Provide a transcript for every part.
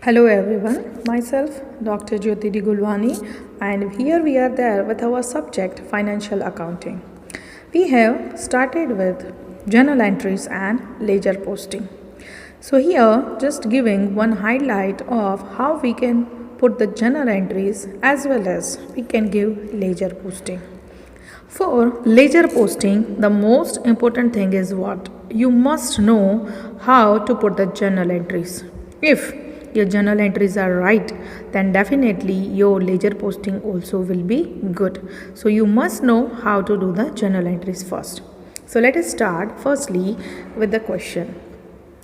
Hello everyone, myself Dr. Jyoti Digulwani, and here we are there with our subject financial accounting. We have started with journal entries and ledger posting. So here just giving one highlight of how we can put the journal entries as well as we can give ledger posting. For ledger posting, the most important thing is what? You must know how to put the journal entries. If your journal entries are right, then definitely your ledger posting also will be good. So you must know how to do the journal entries first. So let us start firstly with the question.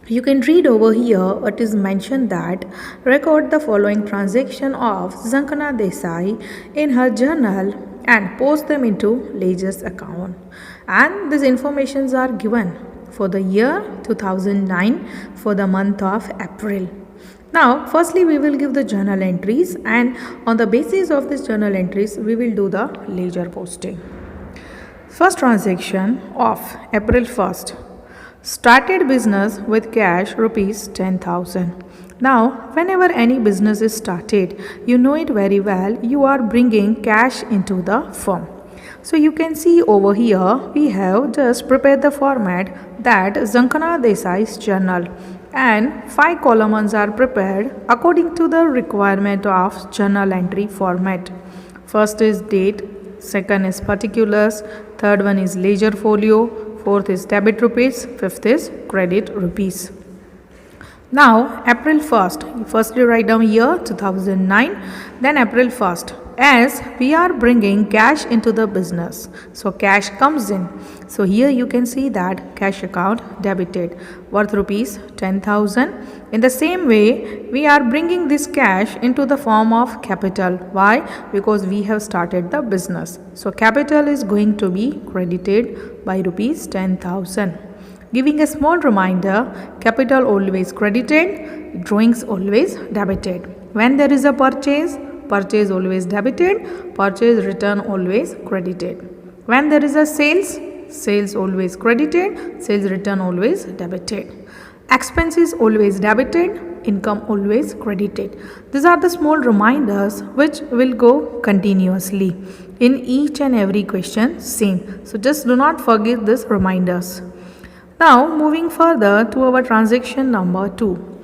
You can read over here it is mentioned that record the following transaction of Zankana Desai in her journal and post them into ledger's account. And these informations are given for the year 2009 for the month of April. Now, firstly, we will give the journal entries, and on the basis of this journal entries, we will do the ledger posting. First transaction of April 1st. Started business with cash rupees 10,000. Now, whenever any business is started, you know it very well, you are bringing cash into the firm. So you can see over here, we have just prepared the format that Zankana Desai's journal, and 5 columns are prepared according to the requirement of journal entry format. First is date, second is particulars, third one is ledger folio, fourth is debit rupees, fifth is credit rupees. Now, April 1st, firstly write down year 2009, then April 1st, as we are bringing cash into the business. So, cash comes in. So, here you can see that cash account debited worth rupees 10,000. In the same way, we are bringing this cash into the form of capital. Why? Because we have started the business. So, capital is going to be credited by rupees 10,000. Giving a small reminder, capital always credited, drawings always debited. When there is a purchase, purchase always debited, purchase return always credited. When there is a sales, sales always credited, sales return always debited. Expenses always debited, income always credited. These are the small reminders which will go continuously in each and every question same. So just do not forget these reminders. Now, moving further to our transaction number 2.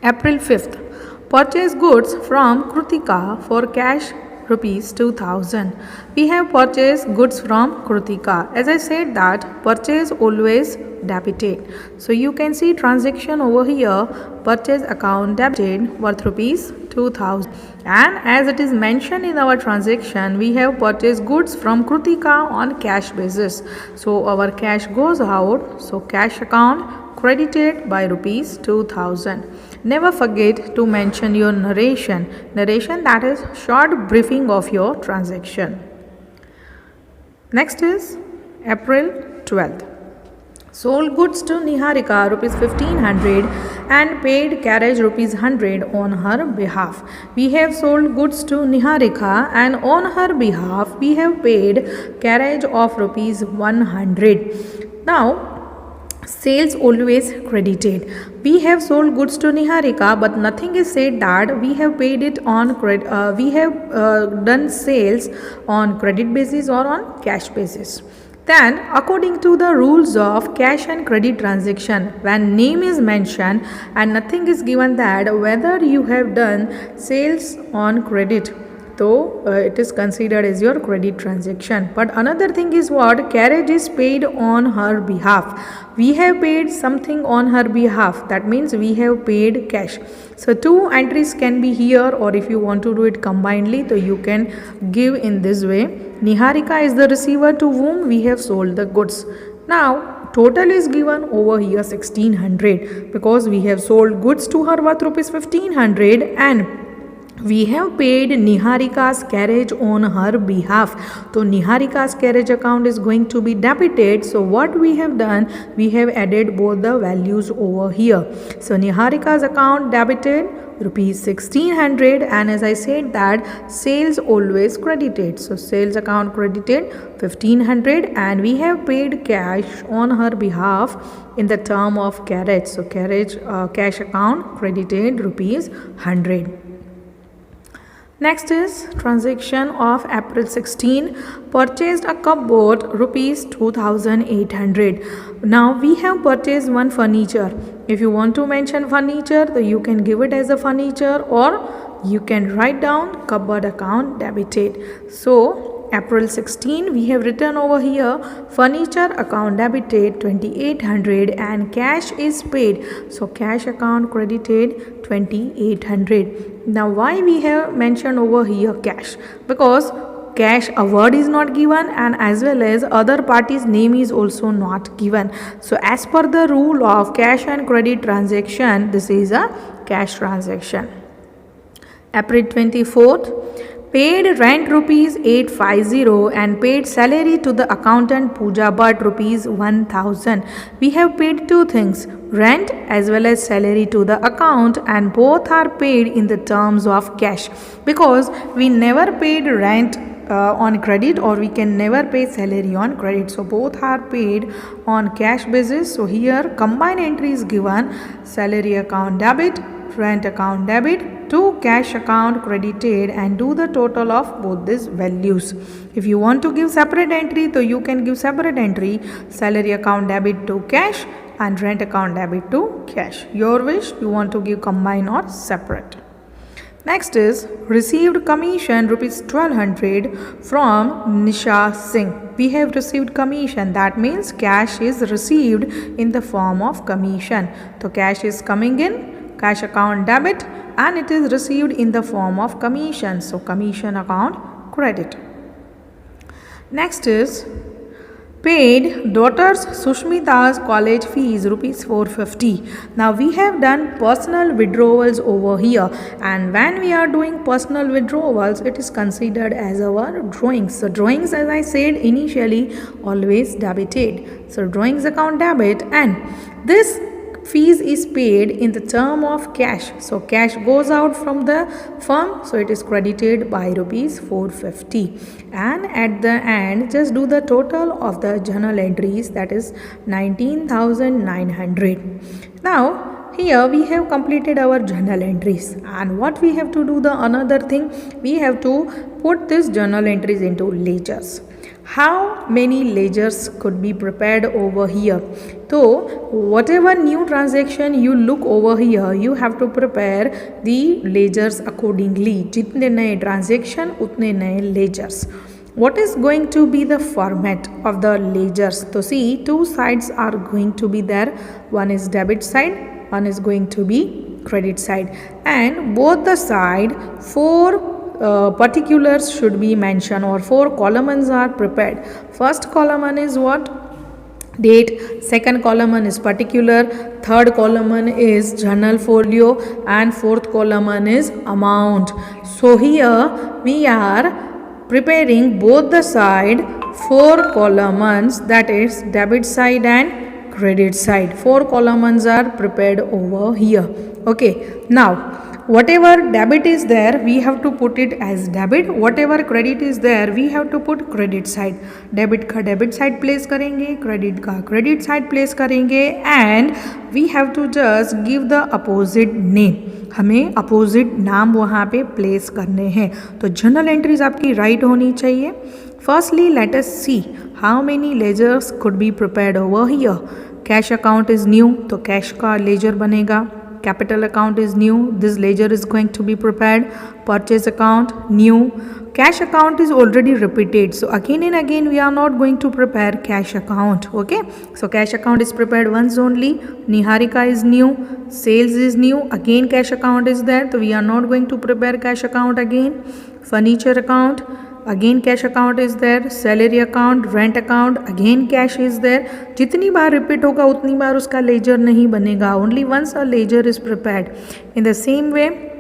April 5th. Purchase goods from Krutika for cash rupees 2000. We have purchased goods from Krutika. As I said that purchase always debited. So you can see transaction over here, purchase account debited worth rupees 2000. And as it is mentioned in our transaction, we have purchased goods from Krutika on cash basis. So our cash goes out. So cash account credited by rupees 2000. Never forget to mention your narration. Narration, that is short briefing of your transaction. Next is April 12th. Sold goods to Niharika rupees 1500 and paid carriage rupees 100 on her behalf. We have sold goods to Niharika and on her behalf we have paid carriage of rupees 100. Now, sales always credited. We have sold goods to Niharika, but nothing is said that we have paid it on credit. We have done sales on credit basis or on cash basis. Then, according to the rules of cash and credit transaction, when name is mentioned and nothing is given that whether you have done sales on credit, though it is considered as your credit transaction. But another thing is what? Carriage is paid on her behalf. We have paid something on her behalf. That means we have paid cash. So two entries can be here, or if you want to do it combinedly, so you can give in this way. Niharika is the receiver to whom we have sold the goods. Now, total is given over here 1600 because we have sold goods to her worth rupees 1500 and we have paid Niharika's carriage on her behalf. So Niharika's carriage account is going to be debited. So what we have done, we have added both the values over here. So Niharika's account debited rupees 1600, and as I said that sales always credited. So sales account credited 1500 and we have paid cash on her behalf in the term of carriage. So carriage cash account credited rupees 100. Next is transaction of April 16, purchased a cupboard rupees 2800. Now we have purchased one furniture. If you want to mention furniture, then you can give it as a furniture, or you can write down cupboard account debited. So April 16 we have written over here furniture account debited 2800 and cash is paid. So cash account credited 2800. Now why we have mentioned over here cash? Because cash a word is not given, and as well as other party's name is also not given. So as per the rule of cash and credit transaction, this is a cash transaction. April 24th, paid rent rupees 850 and paid salary to the accountant Pooja Bhatt rupees 1000. We have paid two things, rent as well as salary to the account, and both are paid in the terms of cash, because we never paid rent on credit, or we can never pay salary on credit. So both are paid on cash basis. So here combined entry is given, salary account debit, rent account debit to cash account credited, and do the total of both these values. If you want to give separate entry, so you can give separate entry, salary account debit to cash and rent account debit to cash. Your wish, you want to give combine or separate. Next is received commission rupees 1200 from Nisha Singh. We have received commission, that means cash is received in the form of commission. So cash is coming in, cash account debit, and it is received in the form of commission. So commission account credit. Next is paid daughter's Sushmita's college fees rupees 450. Now we have done personal withdrawals over here, and when we are doing personal withdrawals, it is considered as our drawings. So drawings, as I said initially, always debited. So drawings account debit, and this fees is paid in the term of cash. So cash goes out from the firm, so it is credited by rupees 450. And at the end, just do the total of the journal entries, that is 19,900. Now here we have completed our journal entries, and what we have to do, the another thing, we have to put this journal entries into ledgers. How many ledgers could be prepared over here? So whatever new transaction you look over here, you have to prepare the ledgers accordingly. Jitne naye transaction utne naye ledgers. What is going to be the format of the ledgers? So see, two sides are going to be there. One is debit side, one is going to be credit side, and both the side four particulars should be mentioned, or four columns are prepared. First column is what? Date. Second column is particular. Third column is journal folio, and fourth column is amount. So here we are preparing both the side four columns, that is debit side and credit side. Four columns are prepared over here. Okay, now whatever debit is there, we have to put it as debit. Whatever credit is there, we have to put credit side. Debit का debit side place करेंगे, credit का credit side place करेंगे, and we have to just give the opposite name. हमें opposite नाम वहाँ पे place करने हैं. तो journal entries आपकी right होनी चाहिए. Firstly, let us see how many ledgers could be prepared over here. Cash account is new, तो cash का ledger बनेगा. Capital account is new, this ledger is going to be prepared. Purchase account new. Cash account is already repeated, so again and again we are not going to prepare cash account. Okay, so cash account is prepared once only. Niharika is new, sales is new, again cash account is there, so we are not going to prepare cash account again. Furniture account, again cash account is there. Salary account, rent account, again cash is there. जितनी बार repeat होगा उतनी बार उसका ledger नहीं बनेगा. Only once a ledger is prepared. In the same way,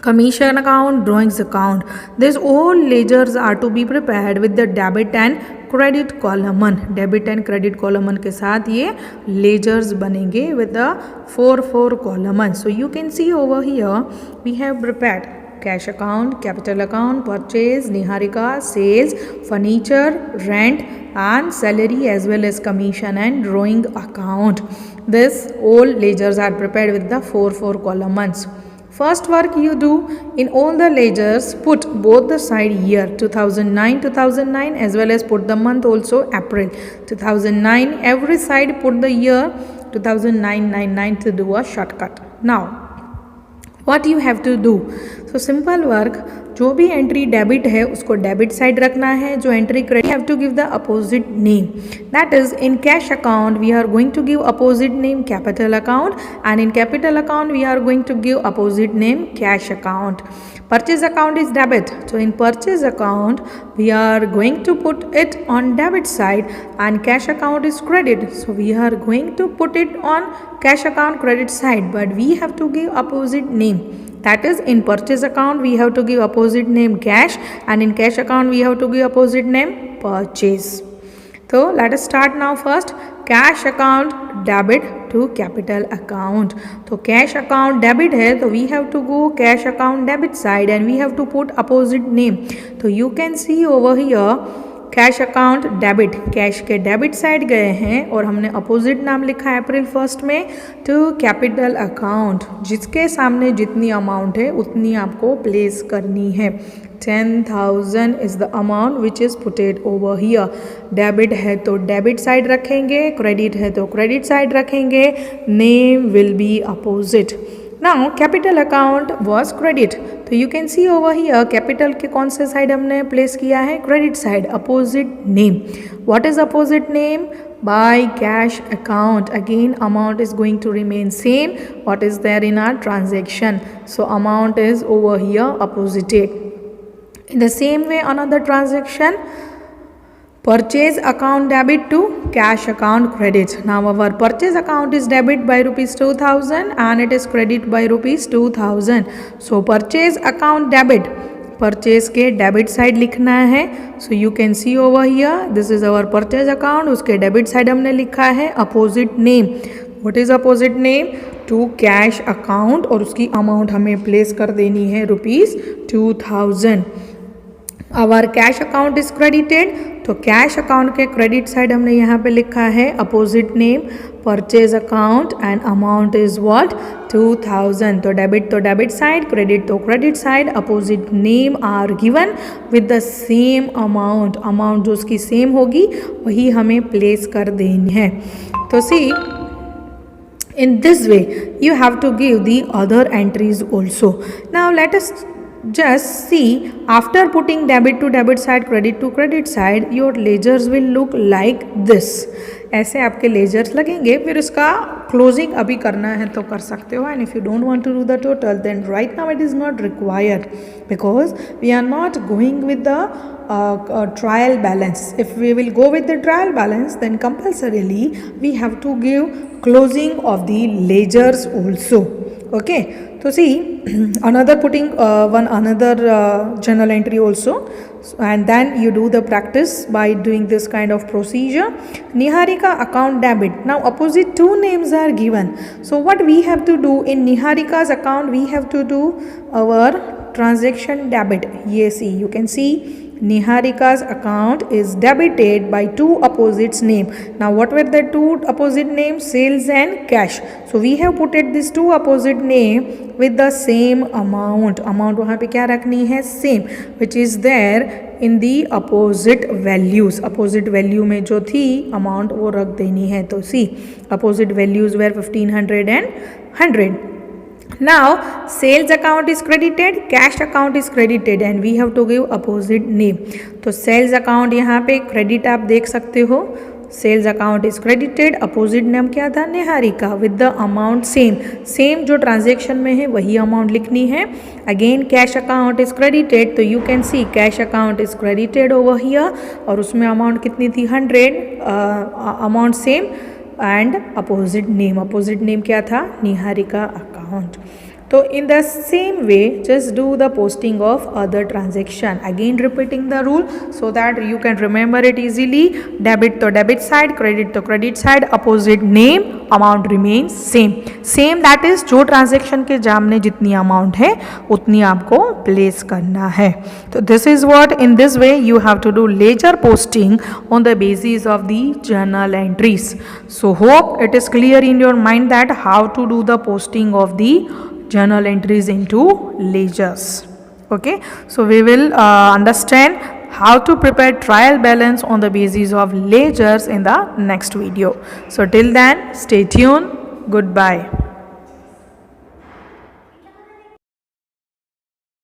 commission account, drawings account, these all ledgers are to be prepared with the debit and credit column. Debit and credit column के साथ ये ledgers बनेंगे with the four columns. So you can see over here we have prepared cash account, capital account, purchase, Niharika, sales, furniture, rent and salary as well as commission and drawing account. This all ledgers are prepared with the 4 columns. First work you do in all the ledgers, put both the side year 2009 as well as put the month also April 2009. Every side put the year 2009 to do a shortcut. Now what you have to do, so simple work, जो भी entry debit है उसको debit side रखना है, जो entry credit have to give the opposite name. That is in cash account we are going to give opposite name capital account and in capital account we are going to give opposite name cash account. Purchase account is debit, so in purchase account we are going to put it on debit side and cash account is credit, so we are going to put it on cash account credit side, but we have to give opposite name. That is in purchase account we have to give opposite name cash and in cash account we have to give opposite name purchase. So let us start now. First cash account debit to capital account. तो cash account debit है तो we have to go cash account debit side and we have to put opposite name. तो you can see over here cash account debit, cash के debit side गए हैं और हमने opposite नाम लिखा है अप्रैल 1 में टू कैपिटल अकाउंट. जिसके सामने जितनी अमाउंट है उतनी आपको प्लेस करनी है. 10,000 is the amount which is puted over here. Debit है तो डेबिट साइड रखेंगे, क्रेडिट है तो क्रेडिट साइड रखेंगे, name will be opposite. Now capital account was credit, तो you can see over here capital के कौन से साइड हमने प्लेस किया है, credit side, opposite name. What is opposite name, by cash account. Again amount is going to remain same what is there in our transaction, so amount is over here opposited. In the same way another transaction, purchase account debit to cash account credit. Now our purchase account is debit by rupees 2000 and it is credit by rupees 2000. So purchase account debit, purchase के debit side लिखना है. So you can see over here this is our purchase account, उसके debit side हमने लिखा है opposite name. What is opposite name, to cash account और उसकी amount हमें प्लेस कर देनी है rupees 2000. Our cash account is credited, तो कैश अकाउंट के क्रेडिट साइड हमने यहाँ पे लिखा है opposite name purchase account and amount is what 2000. तो डेबिट साइड, क्रेडिट तो credit side, opposite name are given with the same amount. Amount जो उसकी सेम होगी वही हमें प्लेस कर देनी है. तो सी in this way you have to give the other entries also. Now let us just see, after putting debit to debit side, credit to credit side, your ledgers will look like this. ऐसे आपके ledgers लगेंगे. फिर इसका closing अभी करना है तो कर सकते हो, and if you don't want to do the total then right now it is not required because we are not going with the trial balance. If we will go with the trial balance then compulsorily we have to give closing of the ledgers also. Okay, so see another putting another journal entry also, and then you do the practice by doing this kind of procedure. Niharika account debit. Now opposite two names are given, so what we have to do in Niharika's account, we have to do our transaction debit. Yes, see you can see Niharika's account is debited by two opposites name. Now what were the two opposite names, sales and cash. So we have put it these two opposite name with the same amount. Amount वहाँ पे क्या रखनी है, same, which is there in the opposite values. Opposite value में जो थी amount वो रख देनी है. तो see opposite values were 1500 and 100. Now sales account is credited, cash account is credited and we have to give opposite name. तो sales account यहाँ पे credit आप देख सकते हो, sales account is credited, opposite नाम क्या था, Niharika, with the amount same जो transaction में है वही amount लिखनी है. Again cash account is credited, तो you can see cash account is credited over here और उसमें amount कितनी थी 100, amount same and opposite name क्या था, Niharika account. So in the same way, just do the posting of other transaction. Again repeating the rule so that you can remember it easily. Debit to debit side, credit to credit side, opposite name, amount remains same that is जो transaction के सामने जितनी amount है उतनी आपको place करना है. तो this is what in this way you have to do ledger posting on the basis of the journal entries. So hope it is clear in your mind that how to do the posting of the journal entries into ledgers. Okay, so we will understand how to prepare trial balance on the basis of ledgers in the next video. So till then, stay tuned. Goodbye.